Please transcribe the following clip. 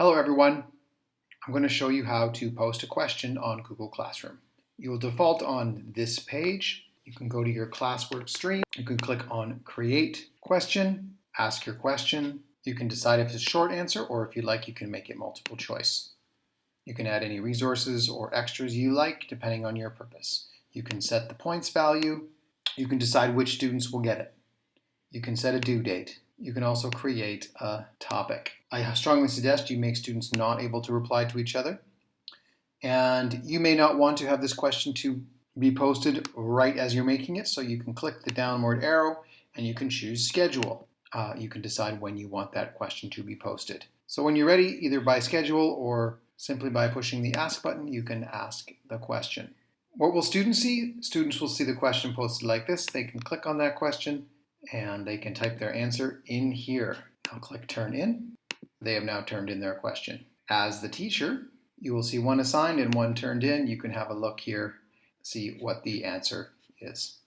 Hello everyone. I'm going to show you how to post a question on Google Classroom. You will default on this page. You can go to your classwork stream. You can click on Create Question, ask your question. You can decide if it's a short answer or if you like, you can make it multiple choice. You can add any resources or extras you like depending on your purpose. You can set the points value. You can decide which students will get it. You can set a due date. You can also create a topic. I strongly suggest you make students not able to reply to each other. And you may not want to have this question to be posted right as you're making it, so you can click the downward arrow and you can choose schedule. You can decide when you want that question to be posted. So when you're ready, either by schedule or simply by pushing the ask button, you can ask the question. What will students see? Students will see the question posted like this. They can click on that question and they can type their answer in here. I'll click turn in. They have now turned in their question. As the teacher, you will see one assigned and one turned in. You can have a look here, see what the answer is.